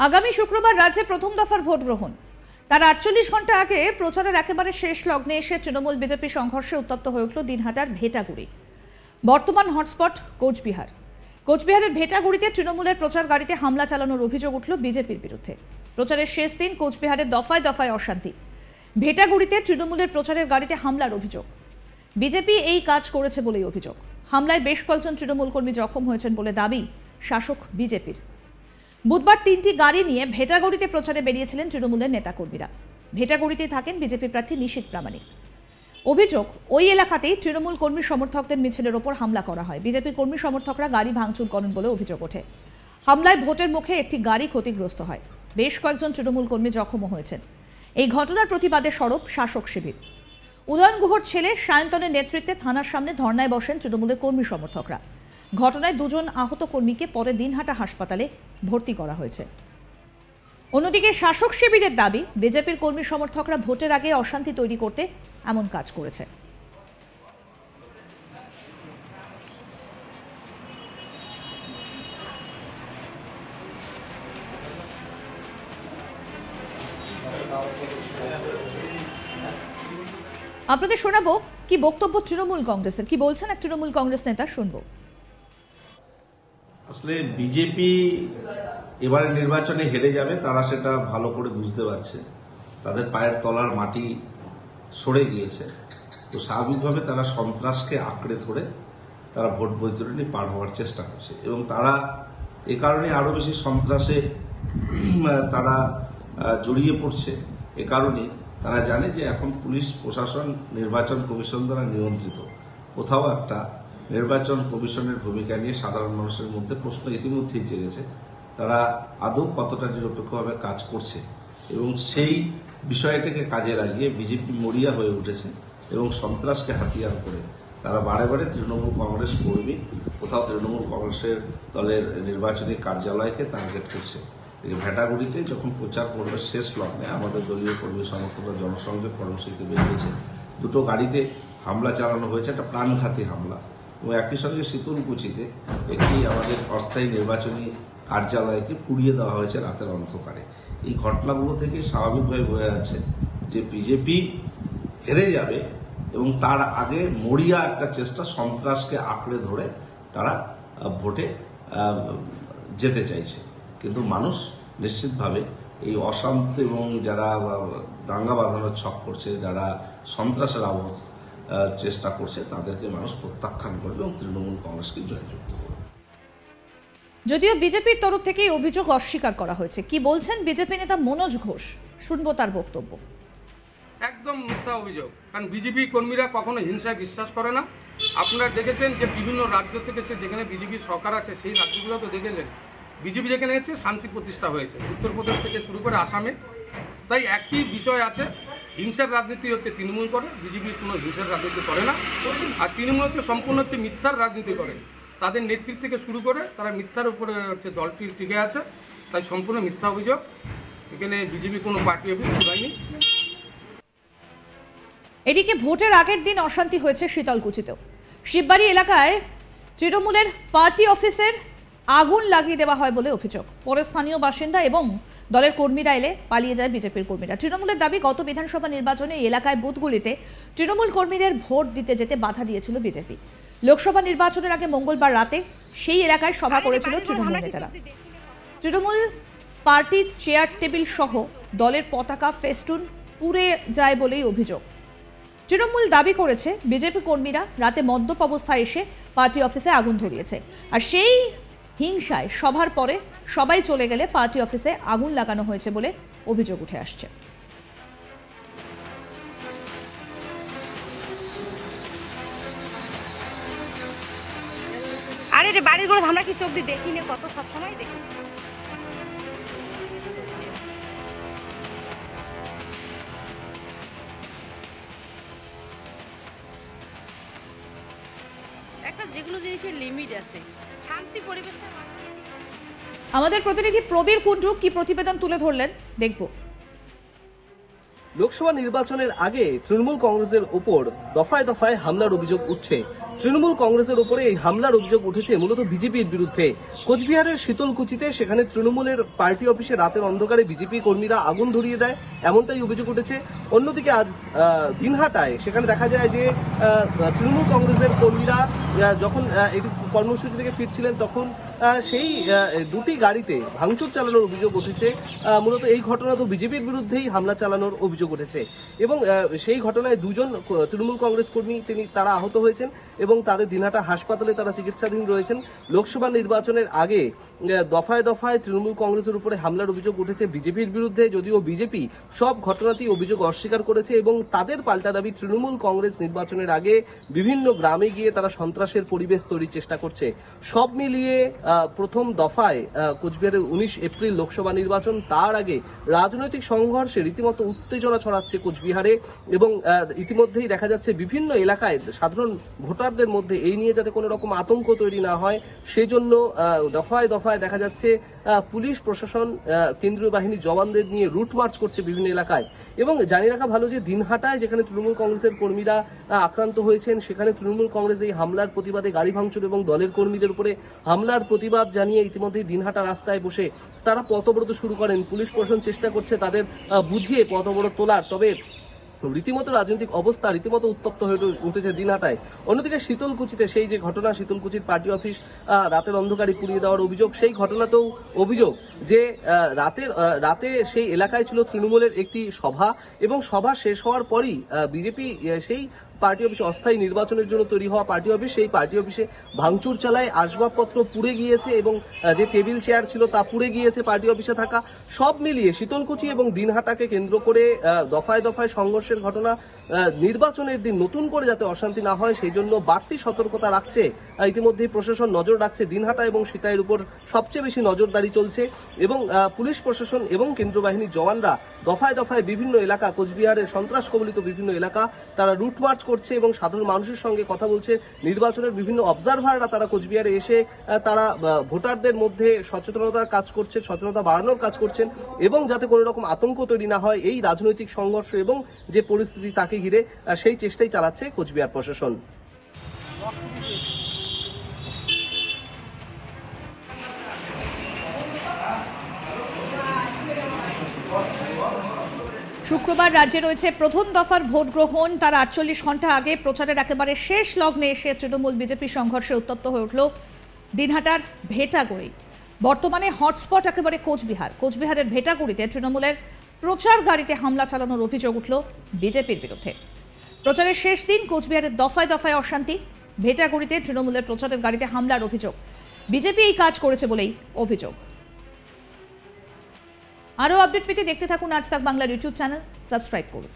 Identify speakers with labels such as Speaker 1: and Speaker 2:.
Speaker 1: আগামী শুক্রবার রাজ্যে প্রথম দফার ভোট গ্রহণ। তার 48 ঘন্টা আগে প্রচারের একেবারে শেষ লগ্নে এসে তৃণমূল বিজেপি সংঘর্ষে উত্তপ্ত হয়ে উঠল দিনহাটার ভেটাগুড়ি। বর্তমান হটস্পট কোচবিহার। কোচবিহারের ভেটাগুড়িতে তৃণমূলের প্রচার গাড়িতে হামলা চালানোর অভিযোগ উঠল বিজেপির বিরুদ্ধে। প্রচারের শেষ দিন কোচবিহারের দফায় দফায় অশান্তি। ভেটাগুড়িতে তৃণমূলের প্রচারের গাড়িতে হামলার অভিযোগ। বিজেপি এই কাজ করেছে বলেই অভিযোগ। হামলায় বেশ কয়েকজন তৃণমূল কর্মী জখম হয়েছেন বলে দাবি শাসক বিজেপির। বুধবার 3টি গাড়ি নিয়ে ভেটাগুড়িতে প্রচারে বেরিয়েছিলেন তৃণমূলের নেতাকর্মীরা। ভেটাগুড়িতে থাকেন বিজেপি প্রার্থী নিশীথ প্রামাণিক। অভিযোগ, ওই এলাকাতেই তৃণমূল কর্মী সমর্থকদের মিছিলের ওপর হামলা করা হয়। বিজেপির কর্মী সমর্থকরা গাড়ি ভাঙচুর করেন বলে অভিযোগ ওঠে। হামলায় ভোটের মুখে একটি গাড়ি ক্ষতিগ্রস্ত হয়। বেশ কয়েকজন তৃণমূল কর্মী জখমও হয়েছেন। এই ঘটনার প্রতিবাদে সরব শাসক শিবির। উদয়ন গুহর ছেলে সায়ন্তনের নেতৃত্বে থানার সামনে ধর্নায় বসেন তৃণমূলের কর্মী সমর্থকরা। ঘটনায় 2 জন আহত কর্মীকে পরে দিনহাটা হাসপাতালে ভর্তি করা হয়েছে। অন্যদিকে শাসক শিবিরের দাবি, বিজেপির কর্মী সমর্থকরা ভোটের আগে অশান্তি তৈরি করতে এমন কাজ করেছে। আপনাদের শোনাবো কি বক্তব্য তৃণমূল কংগ্রেসের, কি বলছেন এক তৃণমূল কংগ্রেস নেতা, শুনবো।
Speaker 2: আসলে বিজেপি এবারে নির্বাচনে হেরে যাবে, তারা সেটা ভালো করে বুঝতে পারছে। তাদের পায়ের তলার মাটি সরে গিয়েছে। তো স্বাভাবিকভাবে তারা সন্ত্রাসকে আঁকড়ে ধরে তারা ভোট বৈতরণী পার হওয়ার চেষ্টা করছে এবং তারা এ কারণে আরো বেশি সন্ত্রাসে তারা জড়িয়ে পড়ছে। এ কারণে তারা জানে যে এখন পুলিশ প্রশাসন, নির্বাচন কমিশন দ্বারা নিয়ন্ত্রিত। কোথাও একটা নির্বাচন কমিশনের ভূমিকা নিয়ে সাধারণ মানুষের মধ্যে প্রশ্ন ইতিমধ্যেই জেগেছে, তারা আদৌ কতটা নিরপেক্ষভাবে কাজ করছে, এবং সেই বিষয়টাকে কাজে লাগিয়ে বিজেপি মরিয়া হয়ে উঠেছে এবং সন্ত্রাসকে হাতিয়ার করে তারা বারে বারে তৃণমূল কংগ্রেস কর্মী, কোথাও তৃণমূল কংগ্রেসের দলের নির্বাচনী কার্যালয়কে টার্গেট করছে। ভেটাগুড়িতে যখন প্রচার পর্বের শেষ লগ্নে আমাদের দলীয় কর্মী সমর্থকরা জনসংযোগ কর্মসূচিতে বেরিয়েছে, 2টো গাড়িতে হামলা চালানো হয়েছে, একটা প্রাণঘাতী হামলা, এবং একই সঙ্গে শীতলকুচিতে একটি আমাদের অস্থায়ী নির্বাচনী কার্যালয়কে পুড়িয়ে দেওয়া হয়েছে রাতের অন্ধকারে। এই ঘটনাগুলো থেকে স্বাভাবিকভাবে বোঝা যাচ্ছে যে বিজেপি হেরে যাবে এবং তার আগে মরিয়া একটা চেষ্টা, সন্ত্রাসকে আঁকড়ে ধরে তারা ভোটে যেতে চাইছে। কিন্তু মানুষ নিশ্চিতভাবে এই অশান্ত এবং যারা দাঙ্গা বাঁধানোর ছক করছে, যারা সন্ত্রাসের চেষ্টা করছে, তাদেরকে মানুষ প্রত্যাখ্যান করবে এবং তৃণমূল কংগ্রেসকে জয়যুক্ত করবে।
Speaker 1: যদিও বিজেপির তরফ থেকে এই অভিযোগ অস্বীকার করা হয়েছে। কি বলছেন বিজেপি নেতা মনোজ ঘোষ, শুনবো তার বক্তব্য।
Speaker 3: একদম মিথ্যা অভিযোগ, কারণ বিজেপি কর্মীরা কখনো হিংসায় বিশ্বাস করে না। আপনারা দেখেছেন যে বিভিন্ন রাজ্য থেকে যেখানে বিজেপি সরকার আছে সেই রাজ্যগুলো তো দেখেছেন বিজেপি যেখানে হচ্ছে শান্তি প্রতিষ্ঠা হয়েছে, উত্তরপ্রদেশ থেকে শুরু করে আসামে। তাই একই বিষয় আছে, হিংসার রাজনীতি হচ্ছে তৃণমূল করে, বিজেপি কোনো হিংসার রাজনীতি করে না। আর তৃণমূল হচ্ছে সম্পূর্ণ হচ্ছে মিথ্যার রাজনীতি করে। তাদের নেতৃত্ব থেকে শুরু করে তারা মিথ্যার উপরে হচ্ছে দলটি টিকে আছে। তাই সম্পূর্ণ মিথ্যা অভিযোগ, এখানে বিজেপি কোনো পার্টি অফিস খোলায়নি।
Speaker 1: এদিকে ভোটের আগের দিন অশান্তি হয়েছে শীতলকুচিতেও। শিববাড়ি এলাকায় তৃণমূলের পার্টি অফিসের আগুন লাগিয়ে দেওয়া হয় বলে অভিযোগ। পরে স্থানীয় বাসিন্দা এবং দলের কর্মীরা এলে পালিয়ে যায় বিজেপির কর্মীরা। তৃণমূলের দাবি, গত বিধানসভা নির্বাচনে এই এলাকায় বুথগুলিতে তৃণমূল কর্মীদের ভোট দিতে যেতে বাধা দিয়েছিল বিজেপি। লোকসভা নির্বাচনের আগে মঙ্গলবার রাতে সেই এলাকায় সভা করেছিল তৃণমূল নেতারা। তৃণমূল পার্টির চেয়ার টেবিল সহ দলের পতাকা ফেস্টুন পুড়ে যায় বলেই অভিযোগ। তৃণমূল দাবি করেছে বিজেপি কর্মীরা রাতে মদ্যপ অবস্থায় এসে পার্টি অফিসে আগুন ধরিয়েছে, আর সেই হিংসায় সভার পরে সবাই চলে গেলে পার্টি অফিসে আগুন লাগানো হয়েছে বলে অভিযোগ উঠে আসছে।
Speaker 4: আরে রে, বাড়িগুলো আমরা কি চোখ দিয়ে দেখি না, কত সবসময় দেখি। একটা যেগুলো জিনিসের লিমিট আছে, শান্তি পরিবেশটা।
Speaker 1: আমাদের প্রতিনিধি প্রবীর কুণ্ডু কি প্রতিবেদন তুলে ধরলেন, দেখব।
Speaker 5: লোকসভা নির্বাচনের আগে তৃণমূল কংগ্রেসের উপর দফায় দফায় হামলার অভিযোগ উঠছে তৃণমূল কংগ্রেসের উপরে এই হামলার অভিযোগ উঠেছে মূলত বিজেপির বিরুদ্ধে। কোচবিহারের শীতলকুচিতে সেখানে তৃণমূলের পার্টি অফিসে রাতের অন্ধকারে বিজেপি কর্মীরা আগুন ধরিয়ে দেয়, এমনটাই অভিযোগ উঠেছে। অন্যদিকে আজ দিনহাটায় সেখানে দেখা যায় যে তৃণমূল কংগ্রেসের কর্মীরা যখন এই কর্মসূচি থেকে ফিরছিলেন তখন সেই দুটি গাড়িতে ভাঙচুর চালানোর অভিযোগ উঠেছে। মূলত এই ঘটনা তো বিজেপির বিরুদ্ধেই হামলা চালানোর অভিযোগ উঠেছে এবং সেই ঘটনায় দুজন তৃণমূল কংগ্রেস কর্মী তারা আহত হয়েছেন এবং তাদের দিনহাটা হাসপাতালে তারা চিকিৎসাধীন রয়েছেন। লোকসভা নির্বাচনের আগে দফায় দফায় তৃণমূল কংগ্রেসের উপরে হামলার অভিযোগ উঠেছে বিজেপির বিরুদ্ধে, যদিও বিজেপি সব ঘটনাতেই অভিযোগ অস্বীকার করেছে এবং তাদের পাল্টা দাবি তৃণমূল কংগ্রেস নির্বাচনের আগে বিভিন্ন গ্রামে গিয়ে তারা সন্ত্রাসের পরিবেশ তৈরির চেষ্টা করছে। সব মিলিয়ে প্রথম দফায় কোচবিহারের 19 এপ্রিল লোকসভা নির্বাচন, তার আগে রাজনৈতিক সংঘর্ষে রীতিমতো উত্তেজনা ছড়াচ্ছে কোচবিহারে এবং ইতিমধ্যেই দেখা যাচ্ছে বিভিন্ন এলাকায় সাধারণ ভোটারদের মধ্যে এই নিয়ে যাতে কোনো রকম আতঙ্ক তৈরি না হয় সেই জন্য দফায় দফায় দেখা যাচ্ছে পুলিশ প্রশাসন কেন্দ্রীয় বাহিনীর জওয়ানদের নিয়ে রুট মার্চ করছে বিভিন্ন এলাকায়। এবং জানিয়ে রাখা ভালো যে দিনহাটায় যেখানে তৃণমূল কংগ্রেসের কর্মীরা আক্রান্ত হয়েছেন সেখানে তৃণমূল কংগ্রেস এই হামলার প্রতিবাদে গাড়ি ভাঙচুর এবং দলের কর্মীদের উপরে হামলার প্রতিবাদ জানিয়ে ইতিমধ্যেই দিনহাটা রাস্তায় বসে তারা পথ অবরোধ শুরু করেন। পুলিশ প্রশাসন চেষ্টা করছে তাদের বুঝিয়ে পথ অবরোধ তোলার, তবে রীতিমতো রাজনৈতিক অবস্থা রীতিমতো উত্তপ্ত হয়ে উঠেছে দিনহাটায়। অন্যদিকে শীতলকুচিতে সেই যে ঘটনা, শীতলকুচির পার্টি অফিস রাতের অন্ধকারে পুড়িয়ে দেওয়ার অভিযোগ, সেই ঘটনাতেও অভিযোগ যে রাতে সেই এলাকায় ছিল তৃণমূলের একটি সভা এবং সভা শেষ হওয়ার পরই বিজেপি সেই পার্টি অফিস, অস্থায়ী নির্বাচনের জন্য তৈরি হওয়া পার্টি অফিস, সেই পার্টি অফিসে ভাঙচুর চালায়, আসবাবপত্র পুড়ে গিয়েছে এবং যে টেবিল চেয়ার ছিল তা পুড়ে গিয়েছে পার্টি অফিসে থাকা। সব মিলিয়ে শীতলকুচি এবং দিনহাটাকে কেন্দ্র করে দফায় দফায় সংঘর্ষের ঘটনা। নির্বাচনের দিন নতুন করে যাতে অশান্তি না হয় সেই জন্য বাড়তি সতর্কতা রাখছে ইতিমধ্যেই প্রশাসন, নজর রাখছে। দিনহাটা এবং সিতাইয়ের উপর সবচেয়ে বেশি নজরদারি চলছে এবং পুলিশ প্রশাসন এবং কেন্দ্রীয় বাহিনীর জওয়ানরা দফায় দফায় বিভিন্ন এলাকা, কোচবিহারের সন্ত্রাস কবলিত বিভিন্ন এলাকা তারা রুট মার্চ করছে এবং সাধারণ মানুষের সঙ্গে কথা বলছে। নির্বাচনের বিভিন্ন অবজারভাররা তারা কোচবিহারে এসে তারা ভোটারদের মধ্যে সচেতনতার কাজ করছে, সচেতনতা বাড়ানোর কাজ করছেন এবং যাতে কোনো রকম আতঙ্ক তৈরি না হয় এই রাজনৈতিক সংঘর্ষ এবং যে পরিস্থিতি তাকে ঘিরে, সেই চেষ্টাই চালাচ্ছে কোচবিহার প্রশাসন।
Speaker 1: শুক্রবার রাজ্যে রয়েছে প্রথম দফার ভোট গ্রহণ। তার 48 ঘন্টা আগে প্রচারের একেবারে শেষ লগ্নে এসে তৃণমূল বিজেপি সংঘর্ষে উত্তপ্ত হয়ে উঠল দিনহাটার ভেটাগুড়ি। বর্তমানে হটস্পট একেবারে কোচবিহারের ভেটাগুড়িতে তৃণমূলের প্রচার গাড়িতে হামলা চালানোর অভিযোগ উঠল বিজেপির বিরুদ্ধে। প্রচারের শেষ দিন কোচবিহারের দফায় দফায় অশান্তি, ভেটাগুড়িতে তৃণমূলের প্রচারের গাড়িতে হামলার অভিযোগ। বিজেপি এই কাজ করেছে বলেই অভিযোগ। আরও আপডেট পেতে দেখতে থাকুন আজ তাক বাংলার ইউটিউব চ্যানেল, সাবস্ক্রাইব করুন।